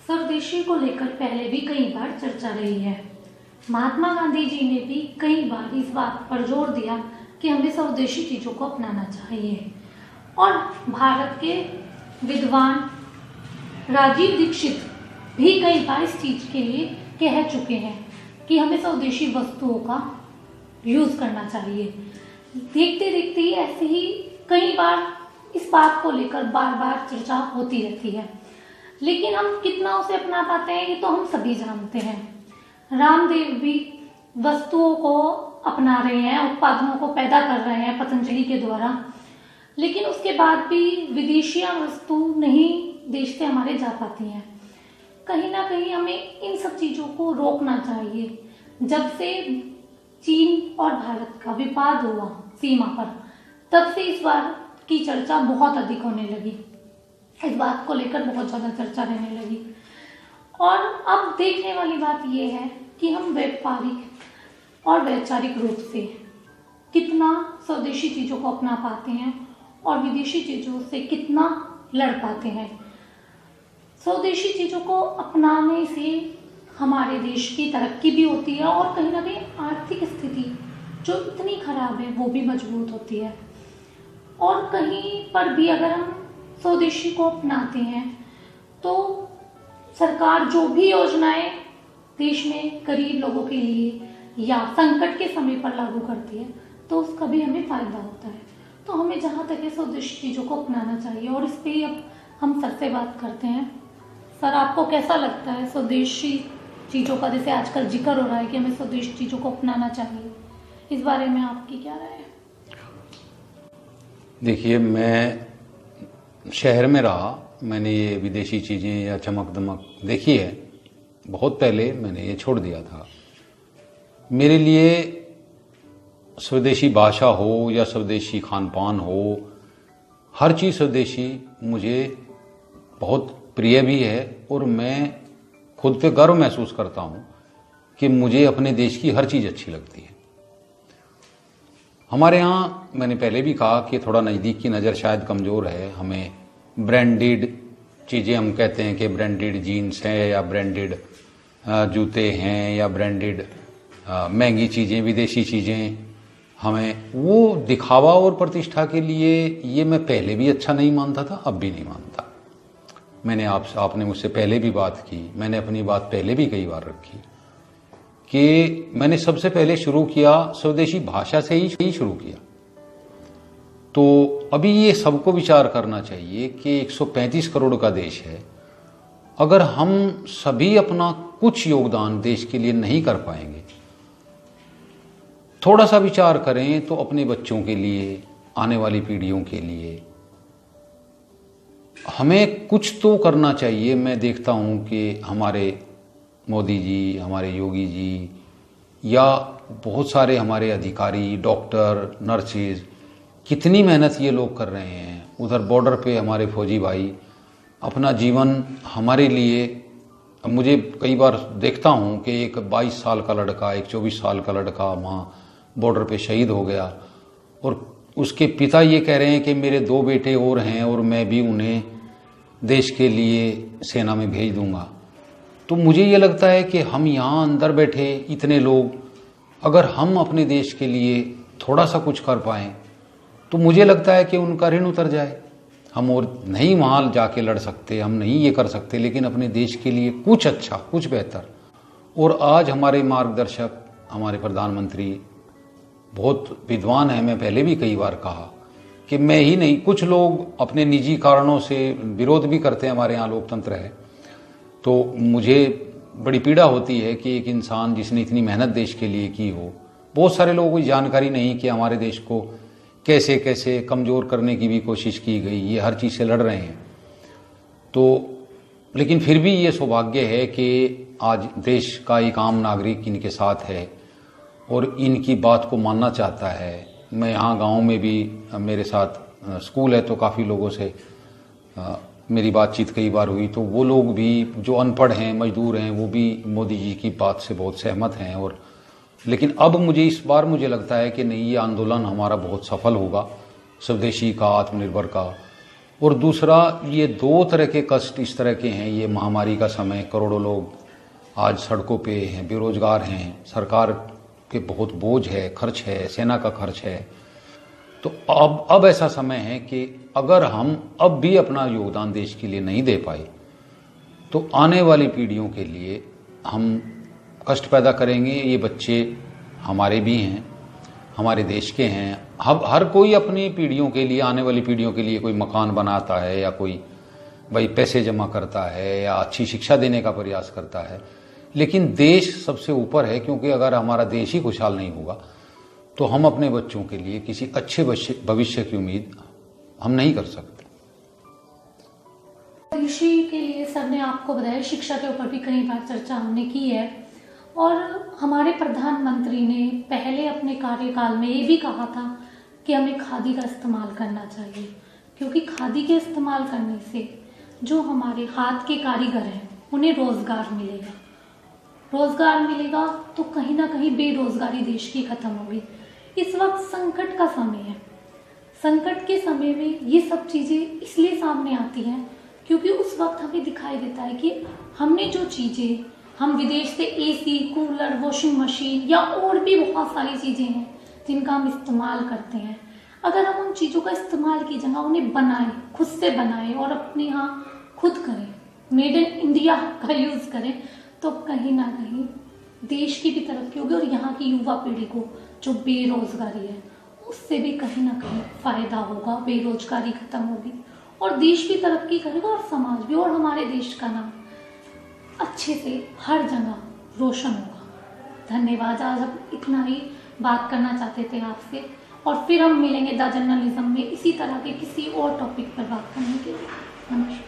स्वदेशी को लेकर पहले भी कई बार चर्चा रही है। महात्मा गांधी जी ने भी कई बार इस बात पर जोर दिया कि हमें स्वदेशी चीज़ों को अपनाना चाहिए और भारत के विद्वान राजीव दीक्षित भी कई बार इस चीज़ के लिए कह चुके हैं कि हमें स्वदेशी वस्तुओं का यूज़ करना चाहिए। देखते देखते ही ऐसे ही कई बार इस बात को लेकर बार बार चर्चा होती रहती है, लेकिन हम कितना उसे अपना पाते हैं ये तो हम सभी जानते हैं। रामदेव भी वस्तुओं को अपना रहे हैं, उत्पादनों को पैदा कर रहे हैं पतंजलि के द्वारा, लेकिन उसके बाद भी विदेशी वस्तु नहीं देश से हमारे जा पाती हैं। कहीं ना कहीं हमें इन सब चीज़ों को रोकना चाहिए। जब से चीन और भारत का विवाद हुआ सीमा पर, तब से इस बार की चर्चा बहुत अधिक होने लगी। इस बात को लेकर बहुत ज़्यादा चर्चा रहने लगी और अब देखने वाली बात यह है कि हम व्यापारिक और वैचारिक रूप से कितना स्वदेशी चीज़ों को अपना पाते हैं और विदेशी चीज़ों से कितना लड़ पाते हैं। स्वदेशी चीज़ों को अपनाने से हमारे देश की तरक्की भी होती है और कहीं ना कहीं आर्थिक स्थिति जो इतनी खराब है वो भी मजबूत होती है। और कहीं पर भी अगर हम स्वदेशी को अपनाते हैं तो सरकार जो भी योजनाएं देश में गरीब लोगों के लिए या संकट के समय पर लागू करती है तो उसका भी हमें फायदा होता है। तो हमें जहाँ तक है स्वदेशी चीज़ों को अपनाना चाहिए और इस पर ही अब हम सर से बात करते हैं। सर, आपको कैसा लगता है स्वदेशी चीज़ों का, जैसे आजकल जिक्र हो रहा है कि हमें स्वदेशी चीज़ों को अपनाना चाहिए, इस बारे में आपकी क्या राय है? देखिए, मैं शहर में रहा, मैंने ये विदेशी चीज़ें या चमक दमक देखी है। बहुत पहले मैंने ये छोड़ दिया था। मेरे लिए स्वदेशी भाषा हो या स्वदेशी खान पान हो, हर चीज़ स्वदेशी मुझे बहुत प्रिय भी है और मैं खुद पे गर्व महसूस करता हूँ कि मुझे अपने देश की हर चीज़ अच्छी लगती है। हमारे यहाँ, मैंने पहले भी कहा कि थोड़ा नज़दीक की नज़र शायद कमज़ोर है। हमें ब्रांडेड चीज़ें, हम कहते हैं कि ब्रांडेड जीन्स है या ब्रांडेड जूते हैं या ब्रांडेड महंगी चीज़ें, विदेशी चीज़ें, हमें वो दिखावा और प्रतिष्ठा के लिए, ये मैं पहले भी अच्छा नहीं मानता था, अब भी नहीं मानता। मैंने आपने मुझसे पहले भी बात की, मैंने अपनी बात पहले भी कई बार रखी कि मैंने सबसे पहले शुरू किया स्वदेशी भाषा से ही शुरू किया। तो अभी ये सबको विचार करना चाहिए कि 135 करोड़ का देश है। अगर हम सभी अपना कुछ योगदान देश के लिए नहीं कर पाएंगे, थोड़ा सा विचार करें तो अपने बच्चों के लिए, आने वाली पीढ़ियों के लिए हमें कुछ तो करना चाहिए। मैं देखता हूँ कि हमारे मोदी जी, हमारे योगी जी या बहुत सारे हमारे अधिकारी, डॉक्टर, नर्सेज, कितनी मेहनत ये लोग कर रहे हैं। उधर बॉर्डर पे हमारे फौजी भाई अपना जीवन हमारे लिए, मुझे कई बार देखता हूँ कि एक 22 साल का लड़का, एक 24 साल का लड़का वहाँ बॉर्डर पे शहीद हो गया और उसके पिता ये कह रहे हैं कि मेरे 2 बेटे और हैं और मैं भी उन्हें देश के लिए सेना में भेज दूंगा। तो मुझे ये लगता है कि हम यहाँ अंदर बैठे इतने लोग, अगर हम अपने देश के लिए थोड़ा सा कुछ कर पाएँ तो मुझे लगता है कि उनका ऋण उतर जाए। हम और नहीं वहाँ जाके लड़ सकते, हम नहीं ये कर सकते, लेकिन अपने देश के लिए कुछ अच्छा, कुछ बेहतर। और आज हमारे मार्गदर्शक, हमारे प्रधानमंत्री बहुत विद्वान हैं। मैं पहले भी कई बार कहा कि मैं ही नहीं, कुछ लोग अपने निजी कारणों से विरोध भी करते हैं। हमारे यहाँ लोकतंत्र है, तो मुझे बड़ी पीड़ा होती है कि एक इंसान जिसने इतनी मेहनत देश के लिए की हो, बहुत सारे लोगों को जानकारी नहीं कि हमारे देश को कैसे कैसे कमज़ोर करने की भी कोशिश की गई। ये हर चीज़ से लड़ रहे हैं। तो लेकिन फिर भी ये सौभाग्य है कि आज देश का एक आम नागरिक इनके साथ है और इनकी बात को मानना चाहता है। मैं यहाँ गांव में भी, मेरे साथ स्कूल है तो काफ़ी लोगों से मेरी बातचीत कई बार हुई, तो वो लोग भी जो अनपढ़ हैं, मजदूर हैं, वो भी मोदी जी की बात से बहुत सहमत हैं। और लेकिन अब इस बार मुझे लगता है कि नहीं, ये आंदोलन हमारा बहुत सफल होगा, स्वदेशी का, आत्मनिर्भर का। और दूसरा, ये दो तरह के कष्ट इस तरह के हैं, ये महामारी का समय, करोड़ों लोग आज सड़कों पे हैं, बेरोजगार हैं, सरकार के बहुत बोझ है, खर्च है, सेना का खर्च है। तो अब ऐसा समय है कि अगर हम अब भी अपना योगदान देश के लिए नहीं दे पाए तो आने वाली पीढ़ियों के लिए हम कष्ट पैदा करेंगे। ये बच्चे हमारे भी हैं, हमारे देश के हैं। हर कोई अपनी पीढ़ियों के लिए, आने वाली पीढ़ियों के लिए कोई मकान बनाता है या कोई भाई पैसे जमा करता है या अच्छी शिक्षा देने का प्रयास करता है, लेकिन देश सबसे ऊपर है, क्योंकि अगर हमारा देश ही खुशहाल नहीं होगा तो हम अपने बच्चों के लिए किसी अच्छे भविष्य की उम्मीद हम नहीं कर सकते। कृषि के लिए सर ने आपको बताया, शिक्षा के ऊपर भी कई बार चर्चा हमने की है और हमारे प्रधानमंत्री ने पहले अपने कार्यकाल में ये भी कहा था कि हमें खादी का इस्तेमाल करना चाहिए, क्योंकि खादी के इस्तेमाल करने से जो हमारे हाथ के कारीगर हैं उन्हें रोजगार मिलेगा। रोजगार मिलेगा तो कहीं ना कहीं बेरोजगारी देश की खत्म होगी। इस वक्त संकट का समय है। संकट के समय में ये सब चीज़ें इसलिए सामने आती हैं क्योंकि उस वक्त हमें दिखाई देता है कि हमने जो चीज़ें हम विदेश से एसी, कूलर, वॉशिंग मशीन या और भी बहुत सारी चीज़ें हैं जिनका हम इस्तेमाल करते हैं, अगर हम उन चीज़ों का इस्तेमाल की जगह उन्हें बनाएं, खुद से बनाएं और अपने यहाँ खुद करें, मेड इन इंडिया का यूज़ करें, तो कहीं ना कहीं देश की भी तरक्की होगी और यहाँ की युवा पीढ़ी को जो बेरोजगारी है उससे भी कहीं ना कहीं फ़ायदा होगा, बेरोजगारी खत्म होगी और देश भी तरक्की करेगा और समाज भी, और हमारे देश का नाम अच्छे से हर जगह रोशन होगा। धन्यवाद। आज हम इतना ही बात करना चाहते थे आपसे और फिर हम मिलेंगे द जर्नलिज्म में इसी तरह के किसी और टॉपिक पर बात करने के लिए। नमस्कार।